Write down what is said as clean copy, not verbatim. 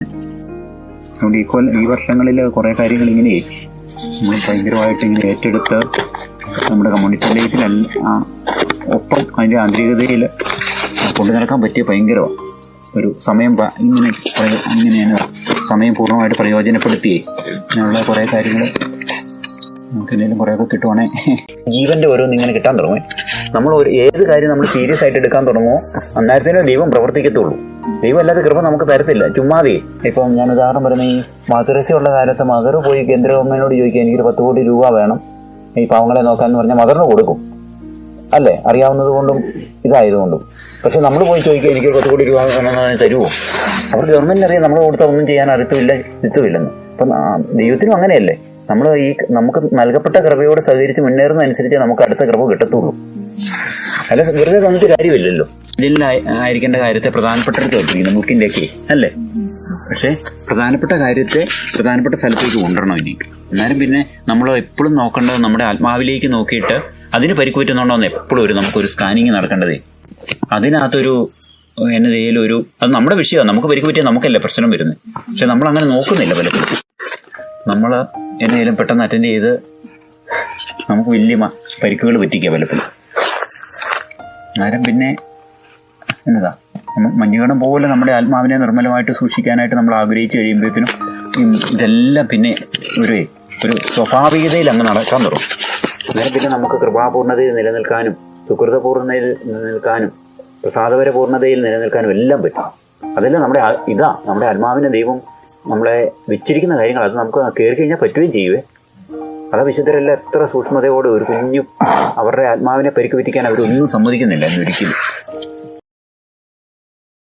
അതുകൊണ്ട് ഈ വർഷങ്ങളിൽ കുറേ കാര്യങ്ങൾ ഇങ്ങനെ നമ്മൾ ഭയങ്കരമായിട്ട് ഇങ്ങനെ ഏറ്റെടുത്ത് നമ്മുടെ കമ്മ്യൂണിറ്റി ലൈഫിൽ ഒപ്പം അതിൻ്റെ ആന്തരികതയിൽ കൊണ്ടു നടക്കാൻ പറ്റിയ ഭയങ്കരമാണ്. ഒരു സമയം ഇങ്ങനെയാണ് സമയം പൂർണ്ണമായിട്ട് പ്രയോജനപ്പെടുത്തി അങ്ങനെയുള്ള കുറേ കാര്യങ്ങൾ നമുക്ക് എന്തെങ്കിലും കുറേയൊക്കെ കിട്ടുവാണേ ജീവന്റെ ഓരോന്നിങ്ങനെ കിട്ടാൻ തുടങ്ങും. നമ്മൾ ഏത് കാര്യം നമ്മൾ സീരിയസ് ആയിട്ട് എടുക്കാൻ തുടങ്ങുമോ അന്നേരത്തേനും ദൈവം പ്രവർത്തിക്കത്തുള്ളൂ. ദൈവം അല്ലാതെ കൃപ നമുക്ക് തരത്തില്ല ചുമ്മാതെ. ഇപ്പം ഞാൻ ഉദാഹരണം പറയുന്ന ഈ മദർസയുള്ള കാലത്ത് മദർ പോയി കേന്ദ്ര ഗവൺമെന്റിനോട് ചോദിക്കുക എനിക്കൊരു 10 കോടി രൂപ വേണം ഈ പാവങ്ങളെ നോക്കാമെന്ന് പറഞ്ഞാൽ മദറിന് കൊടുക്കും അല്ലേ, അറിയാവുന്നത് കൊണ്ടും ഇതായതുകൊണ്ടും. പക്ഷെ നമ്മൾ പോയി ചോദിക്കുക എനിക്കൊരു 10 കോടി രൂപ വേണമെന്ന് തരുമോ? അവർ ഗവൺമെന്റിന് അറിയാം നമ്മൾ കൊടുത്താൽ ഒന്നും ചെയ്യാൻ എത്തുമില്ലെന്ന്. അപ്പം ദൈവത്തിനും അങ്ങനെയല്ലേ, നമുക്ക് നൽകപ്പെട്ട കൃപയോട് സഹകരിച്ച് മുന്നേറുന്നതനുസരിച്ച് നമുക്ക് അടുത്ത കൃപ കിട്ടത്തുള്ളൂ. അല്ല വെറുതെ തന്നിട്ട് കാര്യമില്ലല്ലോ. ഇതിലായിരിക്കേണ്ട കാര്യത്തെ പ്രധാനപ്പെട്ടടുത്ത് വെച്ചിരിക്കുന്നു മുക്കിൻ്റെയൊക്കെ അല്ലേ. പക്ഷെ പ്രധാനപ്പെട്ട കാര്യത്തെ പ്രധാനപ്പെട്ട സ്ഥലത്തേക്ക് കൊണ്ടുവരണം ഇനി. എന്നാലും പിന്നെ നമ്മൾ എപ്പോഴും നോക്കേണ്ടത് നമ്മുടെ ആത്മാവിലേക്ക് നോക്കിയിട്ട് അതിന് പരിക്കുപറ്റുന്നുണ്ടോ എന്ന് എപ്പോഴും നമുക്കൊരു സ്കാനിങ് നടക്കേണ്ടതേ. അതിനകത്തൊരു അത് നമ്മുടെ വിഷയമാണ്. നമുക്ക് പരിക്കുപറ്റിയാൽ നമുക്കല്ലേ പ്രശ്നം വരുന്നത്. പക്ഷെ നമ്മളങ്ങനെ നോക്കുന്നില്ല പലപ്പോഴും. നമ്മൾ എന്തെങ്കിലും പെട്ടെന്ന് അറ്റൻഡ് ചെയ്ത് നമുക്ക് വലിയ പരിക്കുകൾ പറ്റിക്കുക പലപ്പോഴും. അന്നേരം പിന്നെ എന്നതാ മഞ്ഞുകണം പോലെ നമ്മുടെ ആത്മാവിനെ നിർമ്മലമായിട്ട് സൂക്ഷിക്കാനായിട്ട് നമ്മൾ ആഗ്രഹിച്ചു കഴിയുമ്പോഴത്തേനും ഇതെല്ലാം പിന്നെ ഒരു സ്വാഭാവികതയിൽ അങ്ങ് നടക്കാൻ തുടങ്ങും. അന്നേരം പിന്നെ നമുക്ക് കൃപാപൂർണ്ണതയിൽ നിലനിൽക്കാനും സുഹൃതപൂർണ്ണതയിൽ നിലനിൽക്കാനും പ്രസാദപര പൂർണ്ണതയിൽ നിലനിൽക്കാനും എല്ലാം പറ്റും. അതെല്ലാം നമ്മുടെ ആത്മാവിനെ ദൈവം നമ്മളെ വെച്ചിരിക്കുന്ന കാര്യങ്ങൾ. അത് നമുക്ക് കയറി കഴിഞ്ഞാൽ പറ്റുകയും ചെയ്യുവേ. അതാ വിശുദ്ധരെല്ലാം എത്ര സൂക്ഷ്മതയോടെ ഒരു കുഞ്ഞു അവരുടെ ആത്മാവിനെ പരിക്ക് പറ്റിക്കാൻ അവരൊന്നും സമ്മതിക്കുന്നില്ല എന്നൊരിക്കലും.